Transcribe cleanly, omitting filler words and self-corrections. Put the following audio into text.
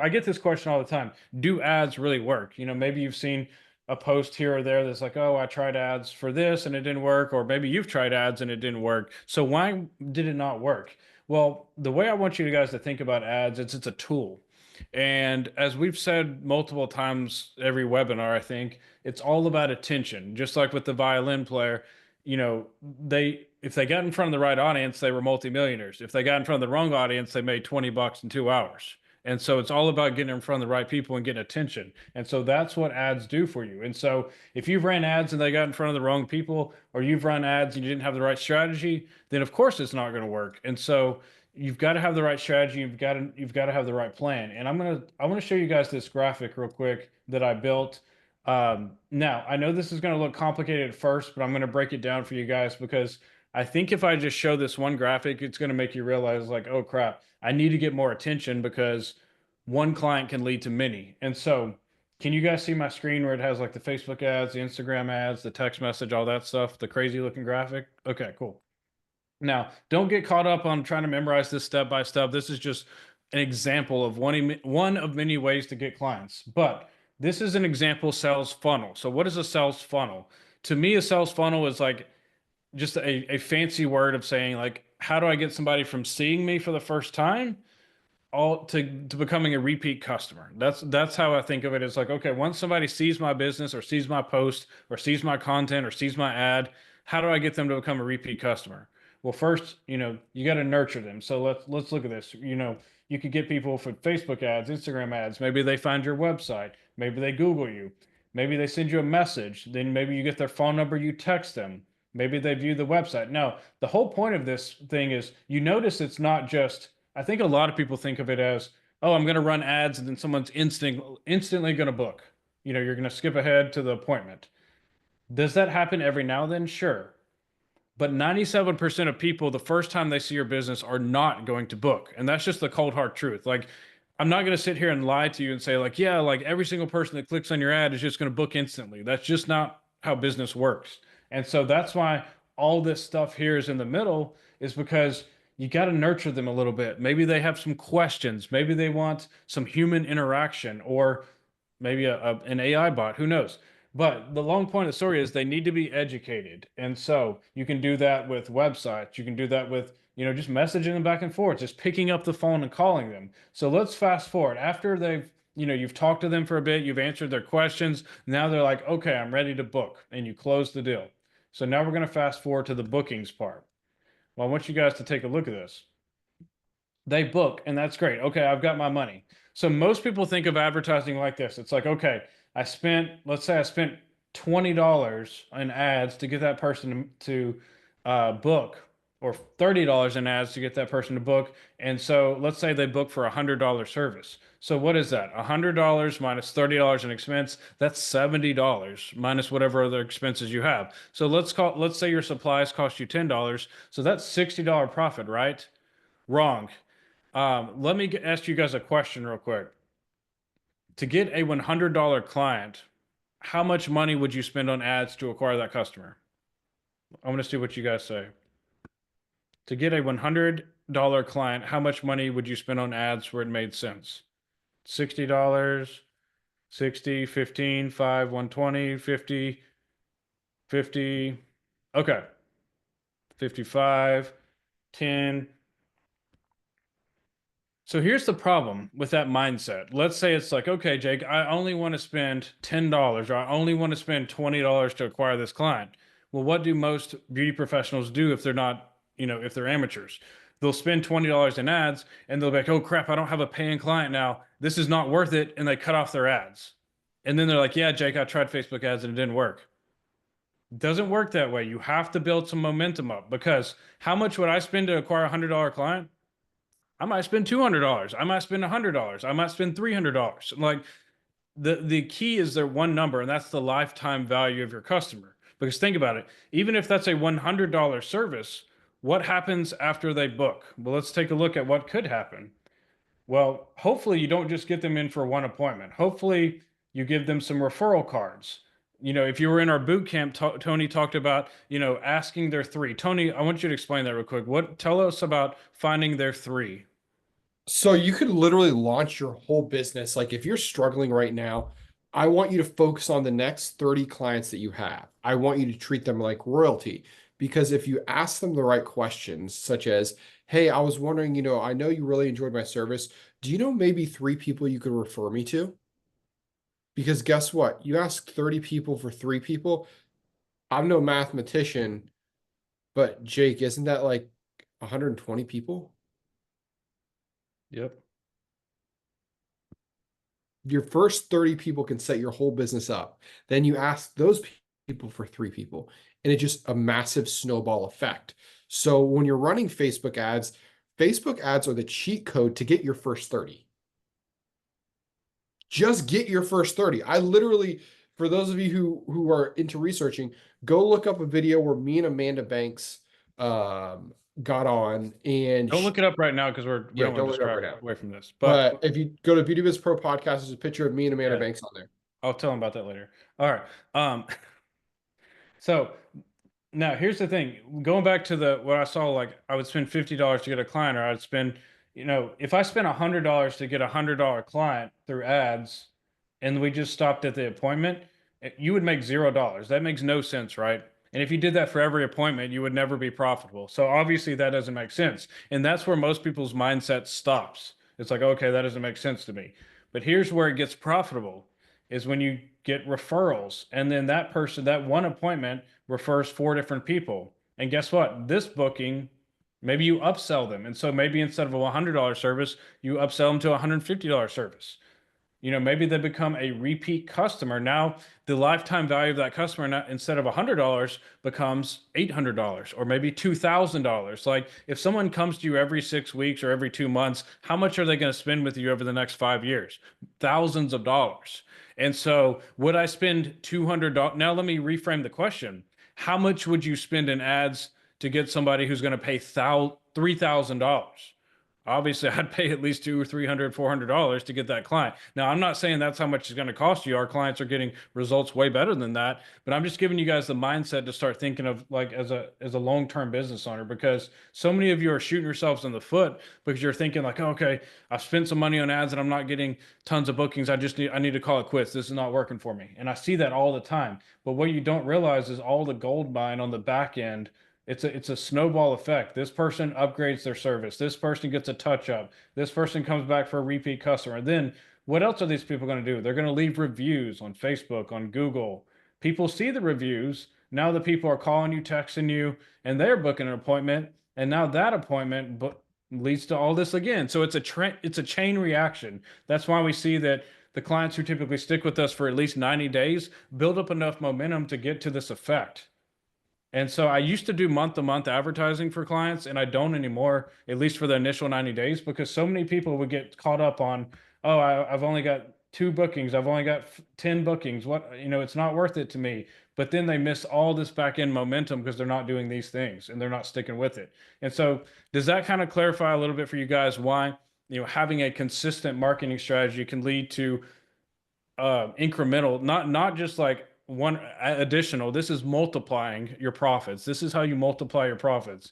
I get this question all the time. Do ads really work? Maybe you've seen a post here or there that's like, oh, I tried ads for this and it didn't work, or maybe you've tried ads and it didn't work. So why did it not work? Well, the way I want you guys to think about ads, it's a tool. And as we've said multiple times every webinar, I think it's all about attention. Just like with the violin player, they if they got in front of the right audience, they were multimillionaires. If they got in front of the wrong audience, they made 20 bucks in 2 hours. And so it's all about getting in front of the right people and getting attention. And so that's what ads do for you. And so if you've ran ads and they got in front of the wrong people, or you've run ads and you didn't have the right strategy, then of course it's not going to work. And so you've got to have the right strategy. You've got to have the right plan. And I want to show you guys this graphic real quick that I built. Now I know this is going to look complicated at first, but I'm going to break it down for you guys because I think if I just show this one graphic, it's going to make you realize like, oh crap, I need to get more attention because one client can lead to many. And so, can you guys see my screen where it has like the Facebook ads, the Instagram ads, the text message, all that stuff, the crazy looking graphic? Okay, cool. Now, don't get caught up on trying to memorize this step by step. This is just an example of one of many ways to get clients. But this is an example sales funnel. So, what is a sales funnel? To me, a sales funnel is like just a fancy word of saying like, how do I get somebody from seeing me for the first time all to becoming a repeat customer? That's how I think of it. It's like, okay, once somebody sees my business or sees my post or sees my content or sees my ad, how do I get them to become a repeat customer? Well, first, you got to nurture them. So let's look at this. You could get people for Facebook ads, Instagram ads. Maybe they find your website. Maybe they Google you. Maybe they send you a message. Then maybe you get their phone number, you text them. Maybe they view the website. No, the whole point of this thing is you notice it's not just, I think a lot of people think of it as, oh, I'm going to run ads and then someone's instantly going to book. You're going to skip ahead to the appointment. Does that happen every now and then? Sure. But 97% of people, the first time they see your business, are not going to book. And that's just the cold hard truth. Like, I'm not going to sit here and lie to you and say, like, yeah, like every single person that clicks on your ad is just going to book instantly. That's just not how business works. And so that's why all this stuff here is in the middle, is because you got to nurture them a little bit. Maybe they have some questions. Maybe they want some human interaction, or maybe an AI bot. Who knows? But the long point of the story is they need to be educated. And so you can do that with websites. You can do that with, just messaging them back and forth, just picking up the phone and calling them. So let's fast forward. After you've talked to them for a bit, you've answered their questions. Now they're like, okay, I'm ready to book. And you close the deal. So now we're going to fast forward to the bookings part. Well, I want you guys to take a look at this. They book, and that's great. Okay, I've got my money. So most people think of advertising like this. It's like, okay, let's say I spent $20 in ads to get that person to book, or $30 in ads to get that person to book. And so let's say they book for $100 service. So what is that? $100 minus $30 in expense, that's $70 minus whatever other expenses you have. So let's say your supplies cost you $10. So that's $60 profit, right? Wrong. Let me ask you guys a question real quick. To get a $100 client, how much money would you spend on ads to acquire that customer? I want to see what you guys say. To get a $100 client, how much money would you spend on ads where it made sense? $60, 60, 15, 5, 120, 50, 50. Okay. 55, 10. So here's the problem with that mindset. Let's say it's like, okay, Jake, I only want to spend $10, or I only want to spend $20 to acquire this client. Well, what do most beauty professionals do if they're not, if they're amateurs? They'll spend $20 in ads and they'll be like, oh crap, I don't have a paying client now. This is not worth it. And they cut off their ads. And then they're like, yeah, Jake, I tried Facebook ads and it didn't work. It doesn't work that way. You have to build some momentum up, because how much would I spend to acquire a $100 client? I might spend $200. I might spend $100. I might spend $300. Like, the key is their one number, and that's the lifetime value of your customer. Because think about it, even if that's a $100 service, what happens after they book? Well, let's take a look at what could happen. Well, hopefully you don't just get them in for one appointment. Hopefully you give them some referral cards. If you were in our boot camp, Tony talked about, asking their three. Tony, I want you to explain that real quick. Tell us about finding their three. So you could literally launch your whole business. Like if you're struggling right now, I want you to focus on the next 30 clients that you have. I want you to treat them like royalty because if you ask them the right questions, such as, hey, I was wondering, I know you really enjoyed my service. Do you know maybe 3 people you could refer me to? Because guess what? You ask 30 people for 3 people. I'm no mathematician, but Jake, isn't that like 120 people? Yep. Your first 30 people can set your whole business up. Then you ask those people for 3 people, and it's just a massive snowball effect. So when you're running Facebook ads are the cheat code to get your first 30. Just get your first 30. I literally, for those of you who are into researching, go look up a video where me and Amanda Banks got on and Don't look it up right now because we yeah, don't want don't to look it up right distract now. away from this. But But if you go to Beauty Biz Pro podcast, there's a picture of me and Amanda yeah, Banks on there. I'll tell them about that later. All right. So now here's the thing. Going back to the what I saw, like I would spend $50 to get a client, or I'd spend, if I spent $100 to get $100 client through ads, and we just stopped at the appointment, you would make $0. That makes no sense, right? And if you did that for every appointment, you would never be profitable. So obviously that doesn't make sense. And that's where most people's mindset stops. It's like, okay, that doesn't make sense to me. But here's where it gets profitable is when you get referrals. And then that person, that one appointment refers 4 different people. And guess what? This booking, maybe you upsell them. And so maybe instead of a $100 service, you upsell them to a $150 service. Maybe they become a repeat customer. Now, the lifetime value of that customer, instead of $100, becomes $800 or maybe $2,000. Like if someone comes to you every 6 weeks or every 2 months, how much are they going to spend with you over the next 5 years? Thousands of dollars. And so, would I spend $200? Now, let me reframe the question. How much would you spend in ads to get somebody who's going to pay $3,000? Obviously, I'd pay at least two or $300, $400 to get that client. Now, I'm not saying that's how much it's going to cost you. Our clients are getting results way better than that, but I'm just giving you guys the mindset to start thinking of like as a long-term business owner because so many of you are shooting yourselves in the foot because you're thinking like, oh, okay, I've spent some money on ads and I'm not getting tons of bookings. I need to call it quits. This is not working for me. And I see that all the time. But what you don't realize is all the gold mine on the back end. It's a snowball effect. This person upgrades their service. This person gets a touch up. This person comes back for a repeat customer. Then what else are these people going to do? They're going to leave reviews on Facebook, on Google. People see the reviews. Now the people are calling you, texting you, and they're booking an appointment. And now that appointment leads to all this again. So it's a chain reaction. That's why we see that the clients who typically stick with us for at least 90 days build up enough momentum to get to this effect. And so I used to do month to month advertising for clients, and I don't anymore, at least for the initial 90 days, because so many people would get caught up on, oh, I've only got 2 bookings, I've only got 10 bookings. It's not worth it to me. But then they miss all this back end momentum because they're not doing these things and they're not sticking with it. And so, does that kind of clarify a little bit for you guys why, having a consistent marketing strategy can lead to incremental, not just like one additional. This is multiplying your profits. This is how you multiply your profits.